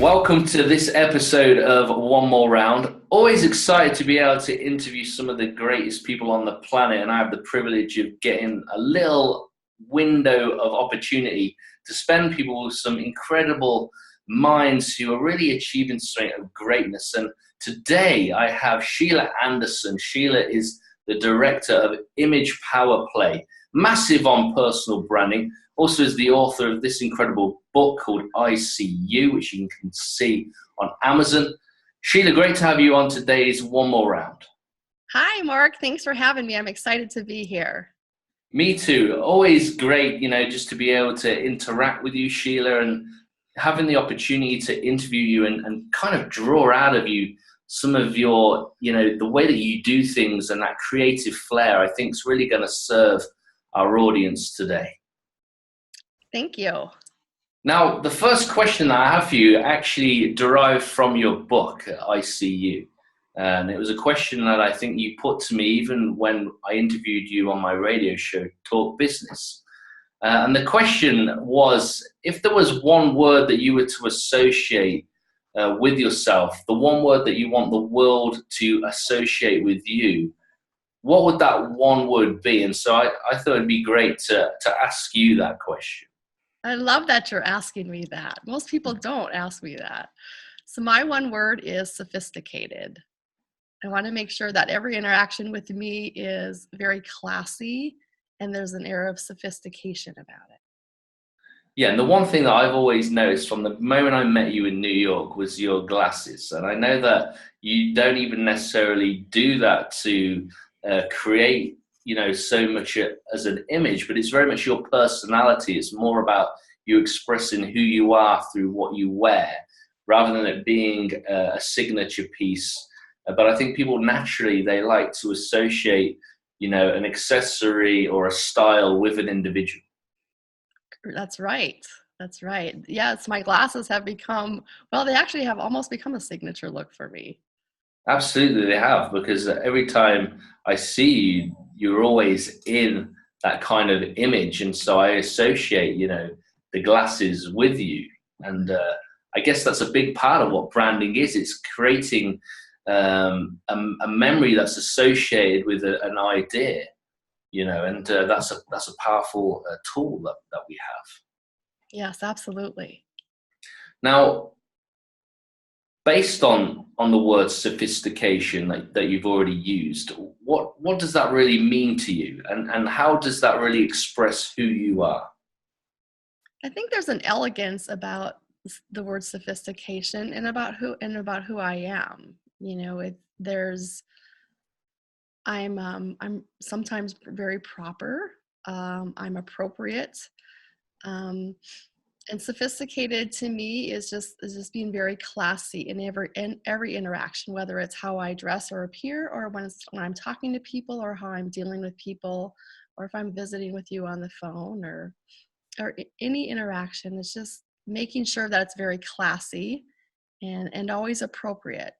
Welcome to this episode of One More Round. Always excited to be able to interview some of the greatest people on the planet, and I have the privilege of getting a little window of opportunity to spend people with some incredible minds who are really achieving something of greatness. And today I have Sheila Anderson. Sheila is the director of Image Power Play, massive on personal branding. Also is the author of this incredible book called I.C.U, which you can see on Amazon. Sheila, great to have you on today's One More Round. Hi, Mark. Thanks for having me. I'm excited to be here. Me too. Always great, just to be able to interact with you, Sheila, and having the opportunity to interview you and kind of draw out of you some of your, the way that you do things and that creative flair, I think is really going to serve our audience today. Thank you. Now, the first question that I have for you actually derived from your book, I.C.U. And it was a question that I think you put to me even when I interviewed you on my radio show, Talk Business. And the question was, if there was one word that you were to associate with yourself, the one word that you want the world to associate with you, what would that one word be? And so I thought it'd be great to ask you that question. I love that you're asking me that. Most people don't ask me that. So my one word is sophisticated. I want to make sure that every interaction with me is very classy and there's an air of sophistication about it. Yeah, and the one thing that I've always noticed from the moment I met you in New York was your glasses. And I know that you don't even necessarily do that to create so much as an image, but it's very much your personality. It's more about you expressing who you are through what you wear, rather than it being a signature piece. But I think people naturally, they like to associate, an accessory or a style with an individual. That's right. That's right. Yes, my glasses have become, well, they actually have almost become a signature look for me. Absolutely, they have, because every time I see you, you're always in that kind of image, and so I associate, the glasses with you, and I guess that's a big part of what branding is. It's creating a memory that's associated with an idea, and that's a powerful tool that we have. Yes, absolutely. Now, based on the word sophistication that you've already used, what does that really mean to you, and how does that really express who you are? I think there's an elegance about the word sophistication and about who I am. I'm sometimes very proper. I'm appropriate. And sophisticated to me is just being very classy in every interaction, whether it's how I dress or appear, or when I'm talking to people, or how I'm dealing with people, or if I'm visiting with you on the phone, or any interaction. It's just making sure that it's very classy and always appropriate.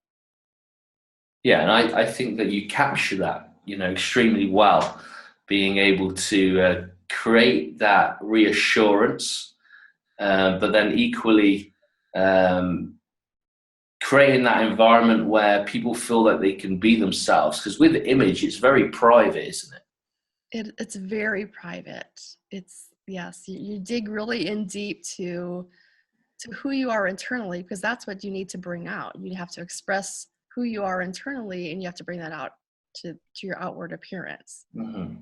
Yeah, and I think that you capture that, extremely well, being able to create that reassurance, but then equally creating that environment where people feel that they can be themselves. Because with the image, it's very private, isn't it? It's very private. Yes, you dig really in deep to who you are internally, because that's what you need to bring out. You have to express who you are internally, and you have to bring that out to your outward appearance. Mm-hmm.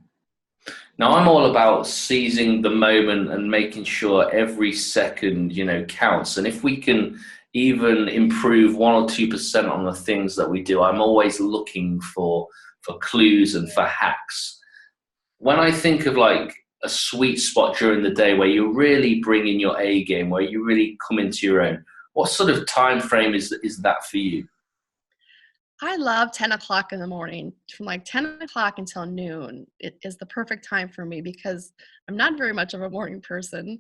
Now, I'm all about seizing the moment and making sure every second, counts. And if we can even improve 1 or 2% on the things that we do, I'm always looking for clues and for hacks. When I think of like a sweet spot during the day where you're really bringing your A game, where you really come into your own, what sort of time frame is that for you? I love 10 o'clock in the morning. From like 10 o'clock until noon, it is the perfect time for me, because I'm not very much of a morning person.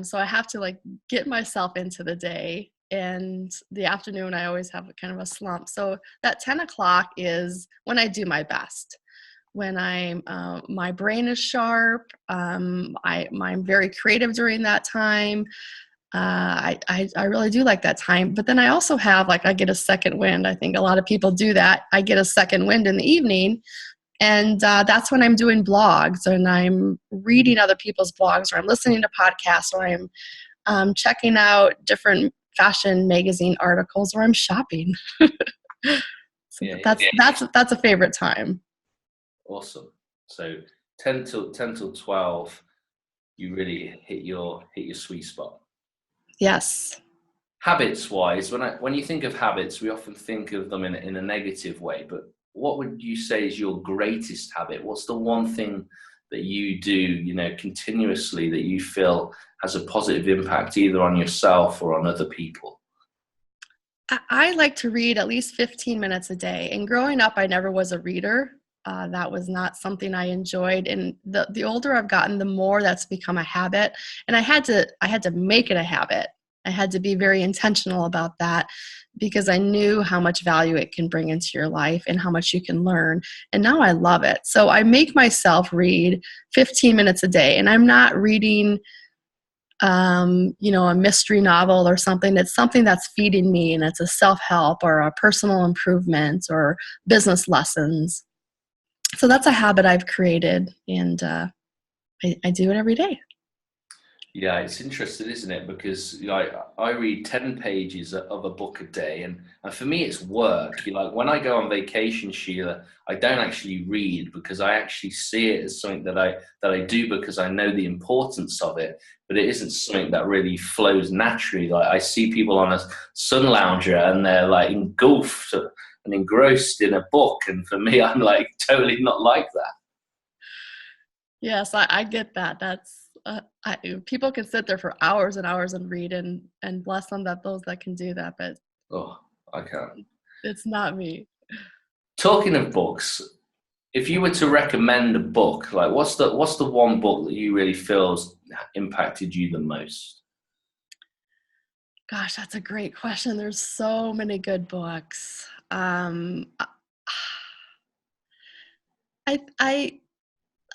So I have to get myself into the day, and the afternoon I always have kind of a slump. So that 10 o'clock is when I do my best. When my brain is sharp, I'm very creative during that time. I really do like that time. But then I also have, like, I get a second wind. I think a lot of people do that. I get a second wind in the evening, and that's when I'm doing blogs and I'm reading other people's blogs, or I'm listening to podcasts, or I'm checking out different fashion magazine articles, or I'm shopping. So Yeah, yeah. that's a favorite time. Awesome. So 10 till 12, you really hit your sweet spot. Yes. Habits wise, when you think of habits, we often think of them in a negative way, but what would you say is your greatest habit? What's the one thing that you do, continuously, that you feel has a positive impact either on yourself or on other people? I like to read at least 15 minutes a day. And growing up, I never was a reader. That was not something I enjoyed. And the older I've gotten, the more that's become a habit. And I had to make it a habit. I had to be very intentional about that, because I knew how much value it can bring into your life and how much you can learn. And now I love it. So I make myself read 15 minutes a day. And I'm not reading a mystery novel or something. It's something that's feeding me, and it's a self-help or a personal improvement or business lessons. So that's a habit I've created, and I do it every day. Yeah, it's interesting, isn't it? Because I read 10 pages of a book a day, and for me it's work. When I go on vacation, Sheila, I don't actually read, because I actually see it as something that I do because I know the importance of it, but it isn't something that really flows naturally. Like, I see people on a sun lounger and they're like engulfed and engrossed in a book, and for me, I'm like totally not like that. Yes, I get that. That's people can sit there for hours and hours and read, and bless them that those that can do that, but Oh, I can't. it's not me. Talking of books, if you were to recommend a book, like what's the one book that you really feels impacted you the most? Gosh, that's a great question. There's so many good books. I I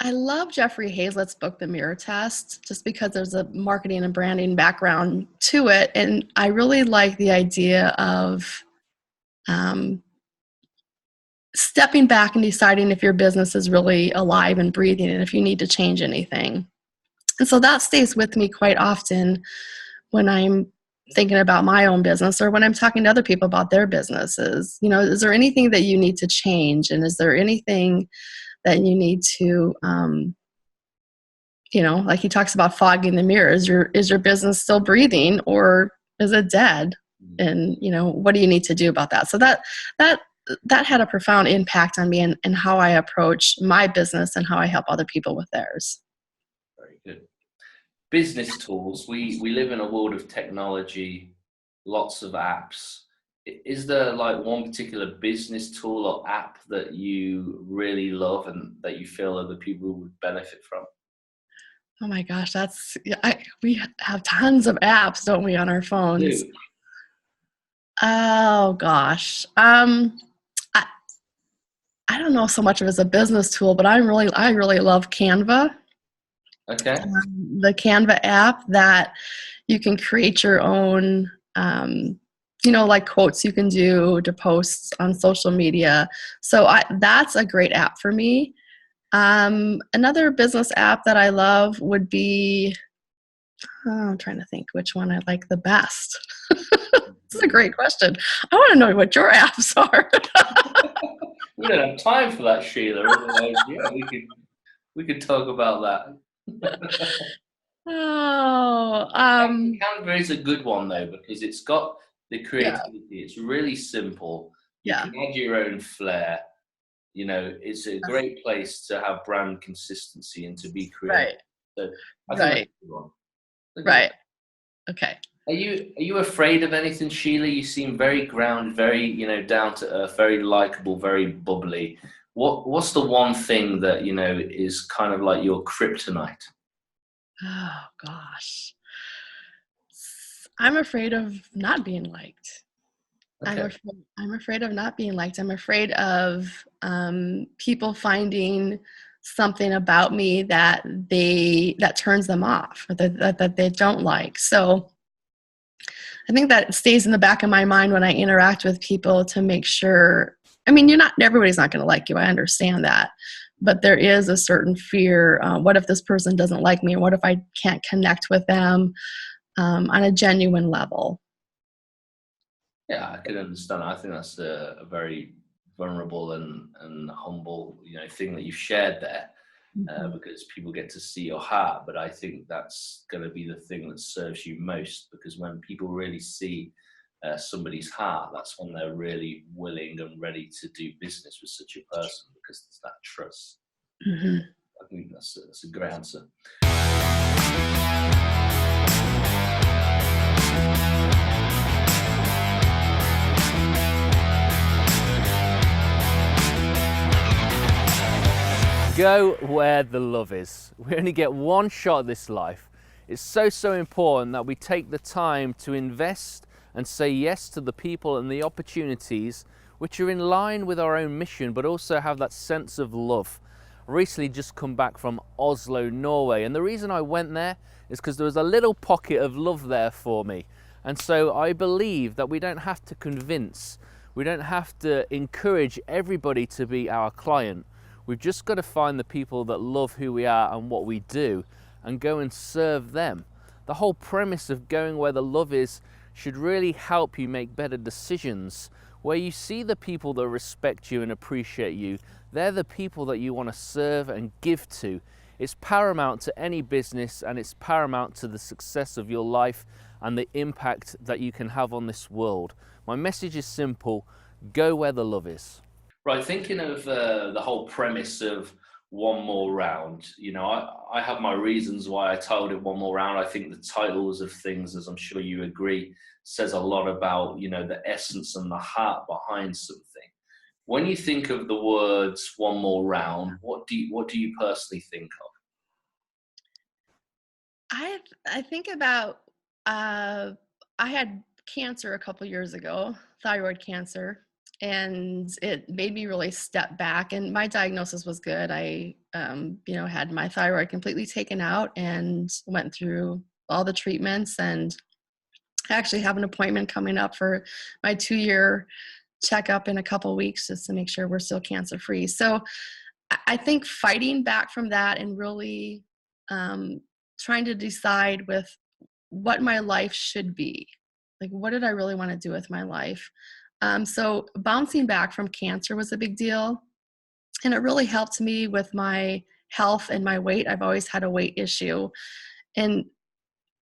I love Jeffrey Hazlett's book, The Mirror Test, just because there's a marketing and branding background to it, and I really like the idea of um, stepping back and deciding if your business is really alive and breathing, and if you need to change anything. And so that stays with me quite often when I'm thinking about my own business, or when I'm talking to other people about their businesses. Is there anything that you need to change? And is there anything that you need to, like he talks about fogging the mirror. Is your business still breathing, or is it dead? And, what do you need to do about that? So that had a profound impact on me, and how I approach my business and how I help other people with theirs. Very good. Business tools. We live in a world of technology, lots of apps. Is there like one particular business tool or app that you really love and that you feel other people would benefit from? Oh my gosh, we have tons of apps, don't we, on our phones? Dude. Oh gosh. I, I don't know so much of it as a business tool, but I really love Canva. Okay. The Canva app, that you can create your own, like quotes you can do to posts on social media. So that's a great app for me. Another business app that I love would be, I'm trying to think which one I like the best. This is a great question. I want to know what your apps are. We don't have time for that, Sheila. Otherwise, yeah, we could talk about that. Oh, Canva is a good one though, because it's got the yeah, creativity. It's really simple. You yeah, can add your own flair. It's a great place to have brand consistency and to be creative. right, So I think that's right, a good one. That's a good one. right. Okay. Are you afraid of anything, Sheila? You seem very grounded, very, down to earth, very likable, very bubbly. What's the one thing that, is kind of like your kryptonite? Oh gosh. I'm afraid of not being liked. Okay. I'm afraid of not being liked. I'm afraid of people finding something about me that turns them off, or that they don't like. So I think that stays in the back of my mind when I interact with people to make sure. I mean, everybody's not going to like you. I understand that. But there is a certain fear. What if this person doesn't like me? What if I can't connect with them on a genuine level? Yeah, I can understand. I think that's a very vulnerable and humble, thing that you've shared there, Mhm. because people get to see your heart. But I think that's going to be the thing that serves you most, because when people really see somebody's heart, that's when they're really willing and ready to do business with such a person, because it's that trust. Mhm. I think that's a great answer. Go where the love is. We only get one shot at this life. It's so important that we take the time to invest and say yes to the people and the opportunities which are in line with our own mission, but also have that sense of love. I recently just come back from Oslo, Norway, and the reason I went there is because there was a little pocket of love there for me. And so I believe that we don't have to convince, we don't have to encourage everybody to be our client. We've just got to find the people that love who we are and what we do and go and serve them. The whole premise of going where the love is should really help you make better decisions, where you see the people that respect you and appreciate you. They're the people that you want to serve and give to. It's paramount to any business, and it's paramount to the success of your life and the impact that you can have on this world. My message is simple: go where the love is. Right, thinking of the whole premise of one more round, I have my reasons why I titled it One More Round. I think the titles of things, as I'm sure you agree, says a lot about, the essence and the heart behind something. When you think of the words One More Round, what do you personally think of? I think about I had cancer a couple years ago, thyroid cancer, and it made me really step back. And my diagnosis was good. I had my thyroid completely taken out and went through all the treatments, and I actually have an appointment coming up for my 2-year checkup in a couple weeks just to make sure we're still cancer free. So I think fighting back from that and really um, trying to decide with what my life should be. Like, what did I really want to do with my life? So bouncing back from cancer was a big deal. And it really helped me with my health and my weight. I've always had a weight issue. And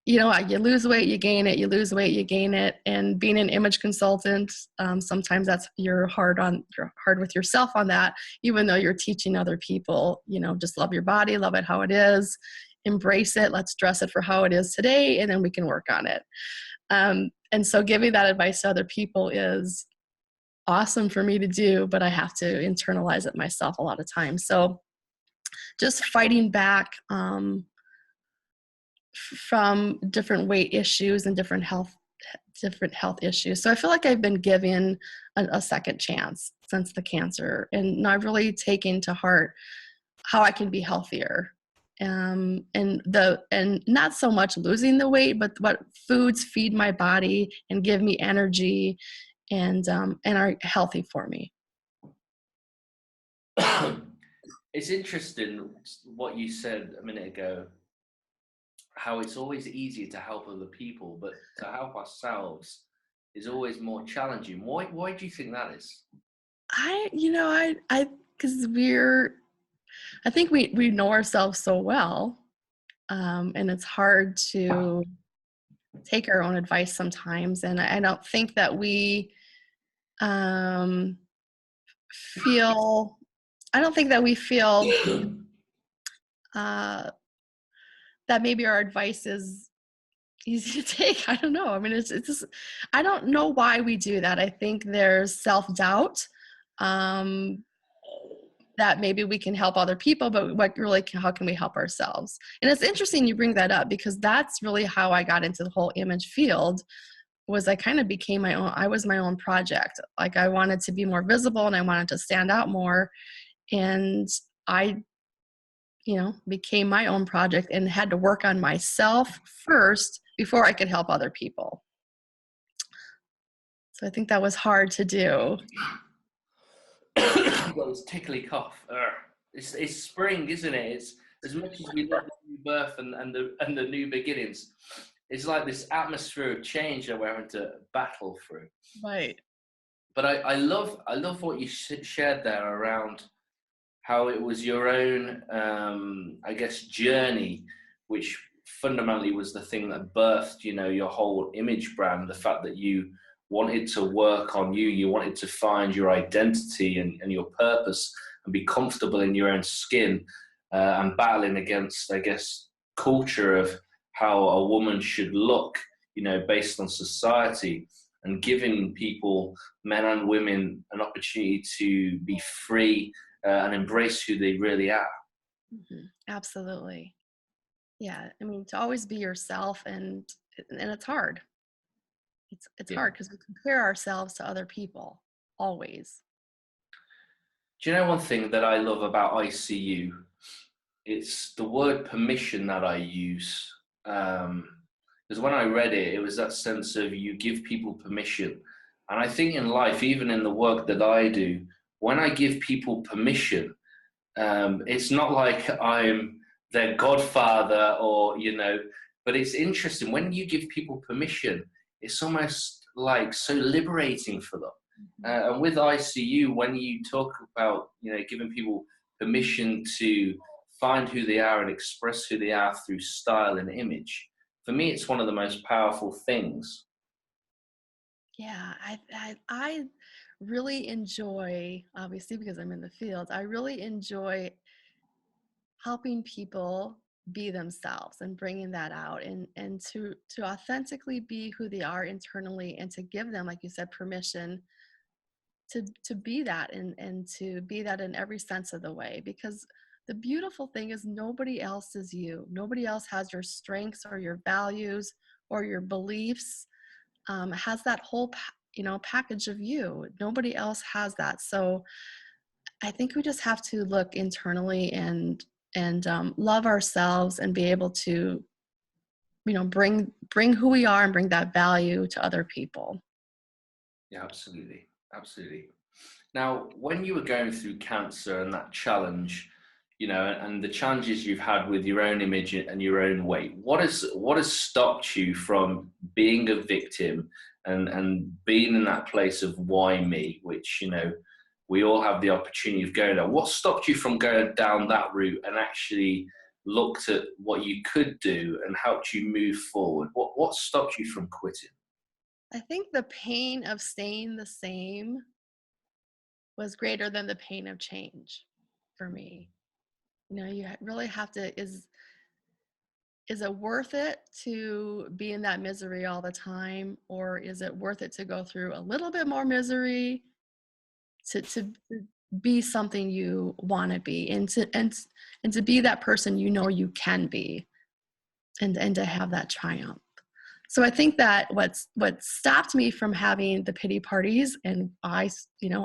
you lose weight, you gain it, you lose weight, you gain it. And being an image consultant, sometimes you're hard with yourself on that, even though you're teaching other people, just love your body, love it how it is, embrace it, let's dress it for how it is today, and then we can work on it. And so giving that advice to other people is awesome for me to do, but I have to internalize it myself a lot of times. So just fighting back from different weight issues and different health issues. So I feel like I've been given a second chance since the cancer, and I've really taken to heart how I can be healthier. And not so much losing the weight, but what foods feed my body and give me energy and are healthy for me. It's interesting what you said a minute ago, how it's always easier to help other people, but to help ourselves is always more challenging. Why do you think that is? Because I think we know ourselves so well, and it's hard to take our own advice sometimes. And I don't think that we um, feel. I don't think that we feel uh, that maybe our advice is easy to take. I don't know. I mean, it's just, I don't know why we do that. I think there's self-doubt, that maybe we can help other people, but how can we help ourselves? And it's interesting you bring that up, because that's really how I got into the whole image field. Was I kind of became I was my own project. Like, I wanted to be more visible and I wanted to stand out more. And I became my own project and had to work on myself first before I could help other people. So I think that was hard to do. Well, it's tickly cough. It's spring, isn't it? It's as much as we love the new birth and the new beginnings. It's like this atmosphere of change that we're having to battle through. Right. But I love what you shared there around how it was your own, I guess, journey, which fundamentally was the thing that birthed, your whole image brand. The fact that you wanted to work on you wanted to find your identity and your purpose and be comfortable in your own skin, and battling against, I guess, culture of how a woman should look, based on society, and giving people, men and women, an opportunity to be free, and embrace who they really are. Absolutely. Yeah. I mean, to always be yourself, and it's hard. It's Yeah. hard because we compare ourselves to other people always. Do you know one thing that I love about I.C.U? It's the word permission that I use. Because when I read it, it was that sense of you give people permission. And I think in life, even in the work that I do, when I give people permission, it's not like I'm their godfather but it's interesting. When you give people permission, it's almost like so liberating for them. And with I.C.U, when you talk about, giving people permission to find who they are and express who they are through style and image, for me, it's one of the most powerful things. Yeah, I really enjoy, obviously because I'm in the field, I really enjoy helping people be themselves and bringing that out, and to authentically be who they are internally, and to give them, like you said, permission to be that, and to be that in every sense of the way. Because the beautiful thing is nobody else is you. Nobody else has your strengths or your values or your beliefs, has that whole package of you. Nobody else has that. So I think we just have to look internally, and love ourselves, and be able to bring who we are and bring that value to other people. Yeah, absolutely. Absolutely. Now, when you were going through cancer and that challenge, and the challenges you've had with your own image and your own weight, what has stopped you from being a victim and being in that place of why me, which, we all have the opportunity of going there. What stopped you from going down that route and actually looked at what you could do and helped you move forward? What stopped you from quitting? I think the pain of staying the same was greater than the pain of change for me. You really have to, is it worth it to be in that misery all the time, or is it worth it to go through a little bit more misery to be something you want to be, and to be that person you can be, and to have that triumph. So I think that what stopped me from having the pity parties, and I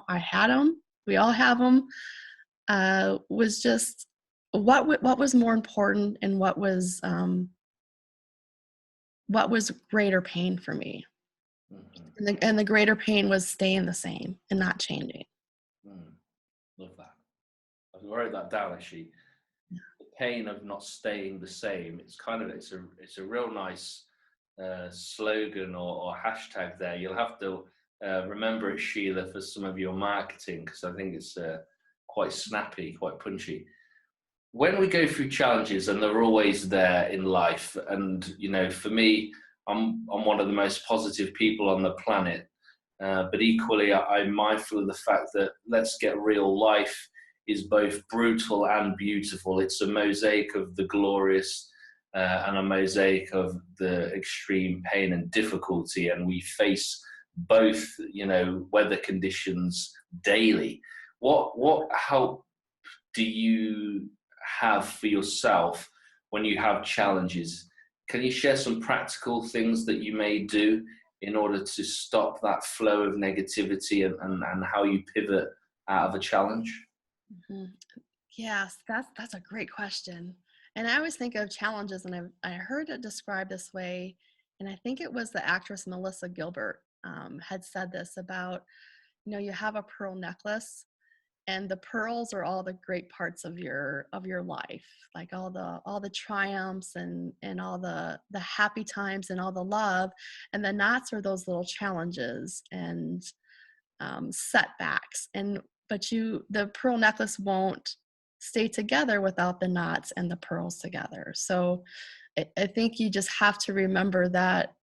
had them, we all have them, was just what was more important, and what was greater pain for me. And the greater pain was staying the same and not changing. Love that. I've wrote that down, actually. The pain of not staying the same. It's a real nice slogan or hashtag there. You'll have to remember it, Sheila, for some of your marketing, because I think it's quite snappy, quite punchy. When we go through challenges, and they're always there in life, and for me, I'm one of the most positive people on the planet, but equally I'm mindful of the fact that, let's get real, life is both brutal and beautiful. It's a mosaic of the glorious, and a mosaic of the extreme pain and difficulty, and we face both weather conditions daily. What help do you have for yourself when you have challenges? Can you share some practical things that you may do in order to stop that flow of negativity, and how you pivot out of a challenge? Yes, that's a great question. And I always think of challenges, and I heard it described this way, and I think it was the actress Melissa Gilbert. had said this about, you have a pearl necklace, and the pearls are all the great parts of your life, like all the triumphs and all the happy times and all the love, and the knots are those little challenges and setbacks. But the pearl necklace won't stay together without the knots and the pearls together. So I think you just have to remember that,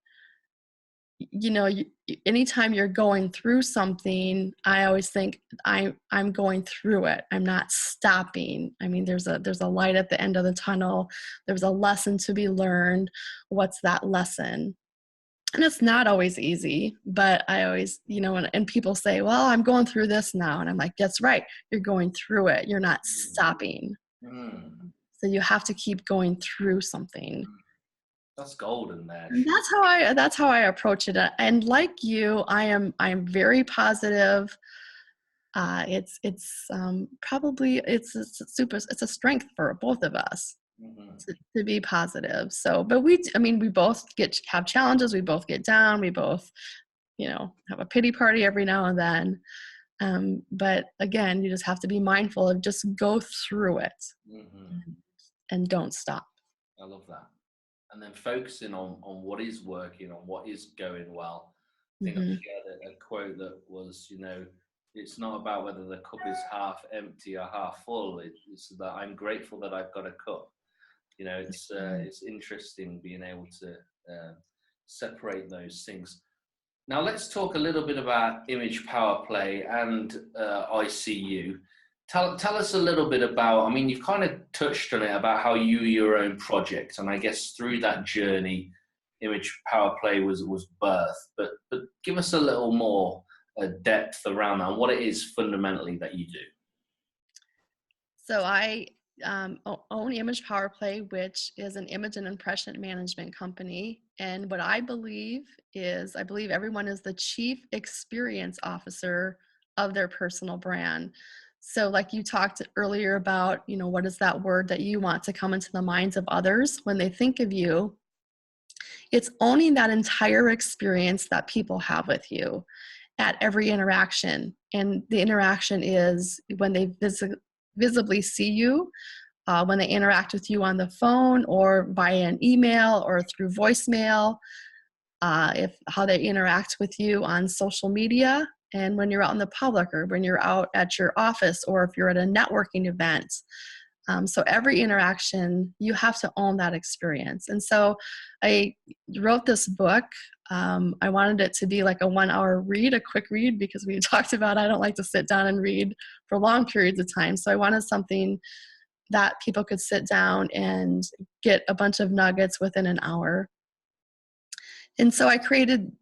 anytime you're going through something, I always think I'm going through it. I'm not stopping. I mean, there's a light at the end of the tunnel. There's a lesson to be learned. What's that lesson? And it's not always easy, but I always, and people say, well, I'm going through this now. And I'm like, that's right. You're going through it. You're not stopping. Mm. So you have to keep going through something. That's golden there. And that's how I approach it. And like you, I'm very positive. It's probably it's a strength for both of us to be positive. So, but we both have challenges. We both get down. We both, have a pity party every now and then. But again, you just have to be mindful of just go through it and don't stop. I love that. And then focusing on what is working, on what is going well. I think I shared a quote that was, it's not about whether the cup is half empty or half full. It's that I'm grateful that I've got a cup. It's interesting being able to separate those things. Now let's talk a little bit about image power play and I.C.U. Tell us a little bit about, you've kind of touched on it about how your own project, and I guess through that journey, image power play was birthed, but give us a little more depth around that and what it is fundamentally that you do. So I own Image Power Play, which is an image and impression management company. And what I believe everyone is the chief experience officer of their personal brand. So like you talked earlier about, what is that word that you want to come into the minds of others when they think of you? It's owning that entire experience that people have with you at every interaction. And the interaction is when they visibly see you, when they interact with you on the phone or via an email or through voicemail, how they interact with you on social media, and when you're out in the public or when you're out at your office or if you're at a networking event. So every interaction, you have to own that experience. And so I wrote this book. I wanted it to be like a 1-hour read, a quick read, because we talked about I don't like to sit down and read for long periods of time. So I wanted something that people could sit down and get a bunch of nuggets within an hour. And so I created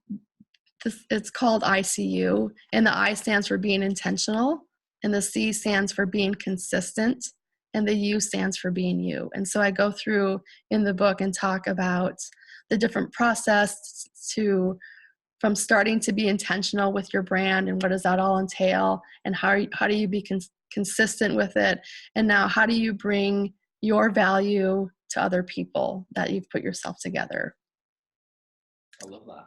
this. It's called I.C.U, and the I stands for being intentional, and the C stands for being consistent, and the U stands for being you. And so I go through in the book and talk about the different process from starting to be intentional with your brand, and what does that all entail, and how do you be consistent with it, and now how do you bring your value to other people that you've put yourself together. I love that.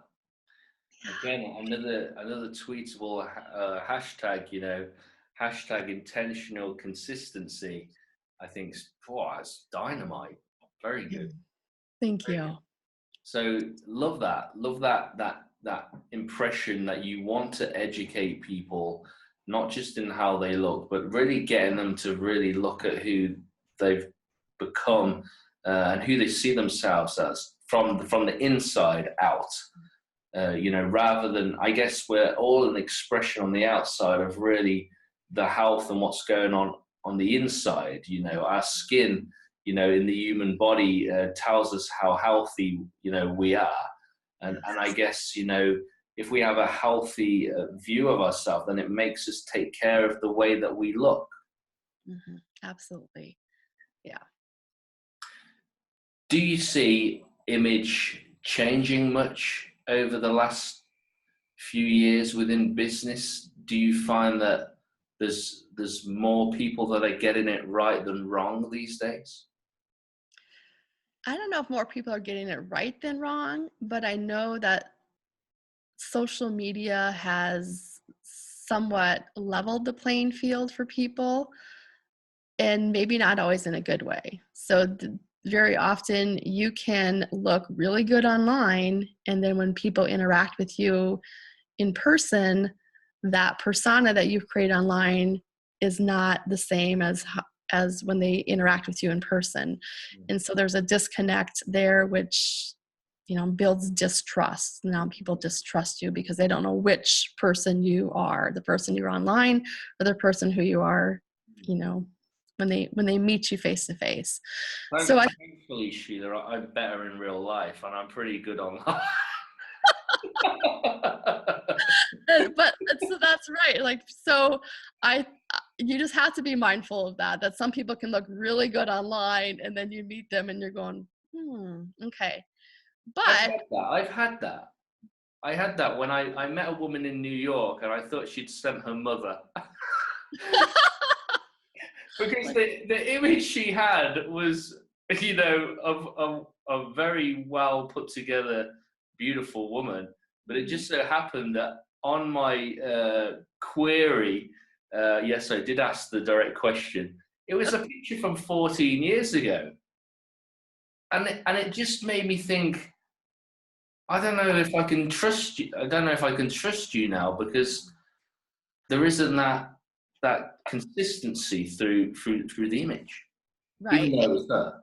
Again, another tweetable hashtag, hashtag intentional consistency. I think it's dynamite. Very good. Thank you. So love that impression that you want to educate people, not just in how they look, but really getting them to really look at who they've become and who they see themselves as from the inside out. Rather than, I guess we're all an expression on the outside of really the health and what's going on the inside. Our skin, in the human body tells us how healthy, we are. And I guess, if we have a healthy view of ourselves, then it makes us take care of the way that we look. Mm-hmm. Absolutely. Yeah. Do you see image changing much over the last few years within business? Do you find that there's more people that are getting it right than wrong these days? I don't know if more people are getting it right than wrong, but I know that social media has somewhat leveled the playing field for people, and maybe not always in a good way. So very often you can look really good online, and then when people interact with you in person, that persona that you've created online is not the same as when they interact with you in person. And so there's a disconnect there, which builds distrust. Now people distrust you because they don't know which person you are, the person you're online or the person who you are, when they meet you face to face. So Thankfully, Sheila, I'm better in real life, and I'm pretty good online. but so that's right. Like, so you just have to be mindful of that some people can look really good online, and then you meet them and you're going, okay. But I've had that. I had that when I met a woman in New York, and I thought she'd sent her mother. Because the image she had was, of a very well put together, beautiful woman. But it just so happened that on my query, yes, I did ask the direct question. It was a picture from 14 years ago. And it just made me think, I don't know if I can trust you. I don't know if I can trust you now, because there isn't that consistency through the image, right. even though it's there.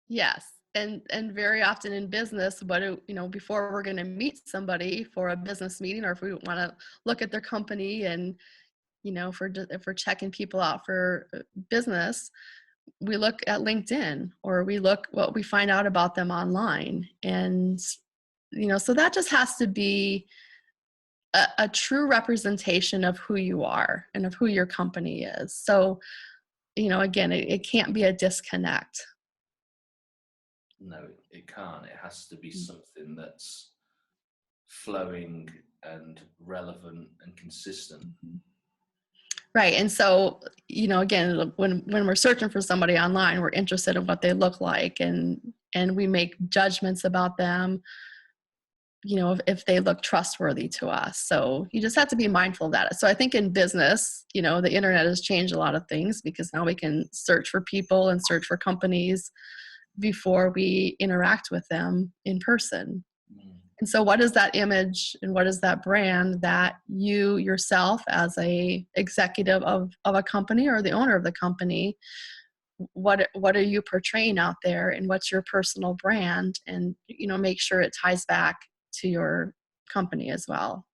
Yes. And very often in business, before we're going to meet somebody for a business meeting, or if we want to look at their company, and if we're checking people out for business, we look at LinkedIn, or we look what we find out about them online. And so that just has to be a true representation of who you are and of who your company is. So again, it can't be a disconnect. No, it can't. It has to be something that's flowing and relevant and consistent. Right. And so, again, when we're searching for somebody online, we're interested in what they look like, and we make judgments about them, if they look trustworthy to us. So you just have to be mindful of that. So I think in business, the internet has changed a lot of things, because now we can search for people and search for companies before we interact with them in person. And so what is that image and what is that brand that you yourself, as a executive of a company or the owner of the company, what are you portraying out there, and what's your personal brand? And make sure it ties back to your company as well,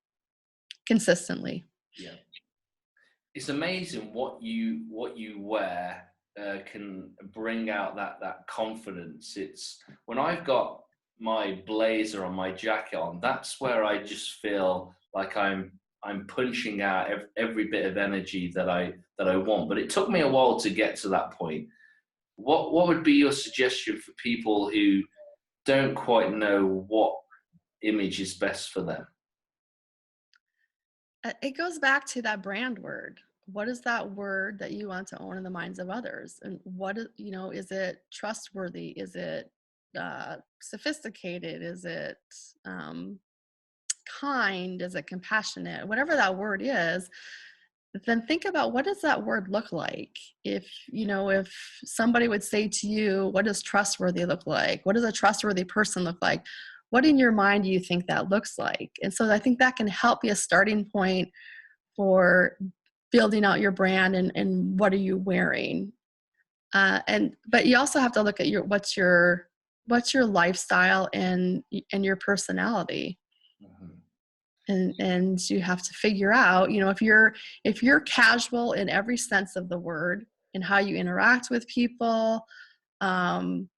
consistently. Yeah, it's amazing what you wear can bring out that confidence. It's when I've got my blazer on, my jacket on, that's where I just feel like I'm punching out every bit of energy that I want. But it took me a while to get to that point. What would be your suggestion for people who don't quite know what image is best for them? It goes back to that brand word. What is that word that you want to own in the minds of others? And what is it trustworthy? Is it sophisticated? Is it kind? Is it compassionate? Whatever that word is, then think about, what does that word look like? If somebody would say to you, what does trustworthy look like? What does a trustworthy person look like? What in your mind do you think that looks like? And so I think that can help be a starting point for building out your brand, and what are you wearing? But you also have to look at what's your lifestyle and your personality. And you have to figure out, if you're casual in every sense of the word, and how you interact with people, in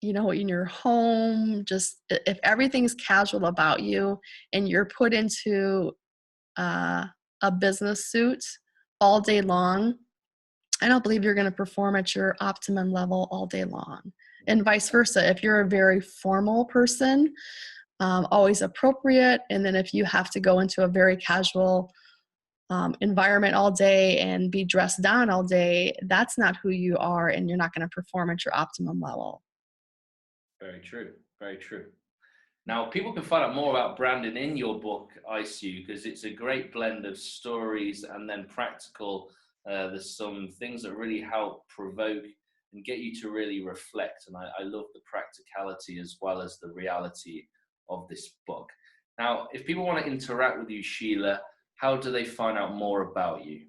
your home, just if everything's casual about you, and you're put into a business suit all day long, I don't believe you're going to perform at your optimum level all day long. And vice versa. If you're a very formal person, always appropriate, and then if you have to go into a very casual environment all day and be dressed down all day, that's not who you are, and you're not going to perform at your optimum level. Very true. Very true. Now, people can find out more about branding in your book, I.C.U, because it's a great blend of stories and then practical. There's some things that really help provoke and get you to really reflect. And I love the practicality as well as the reality of this book. Now, if people want to interact with you, Sheila, how do they find out more about you?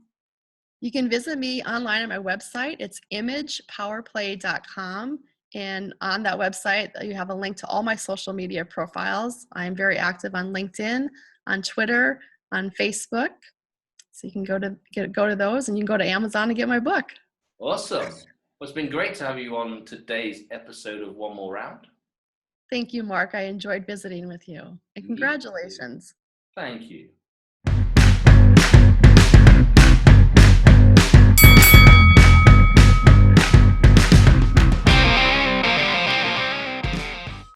You can visit me online at my website. It's imagepowerplay.com. And on that website, you have a link to all my social media profiles. I'm very active on LinkedIn, on Twitter, on Facebook. So you can go to those, and you can go to Amazon and get my book. Awesome. Well, it's been great to have you on today's episode of One More Round. Thank you, Mark. I enjoyed visiting with you. And congratulations. Thank you.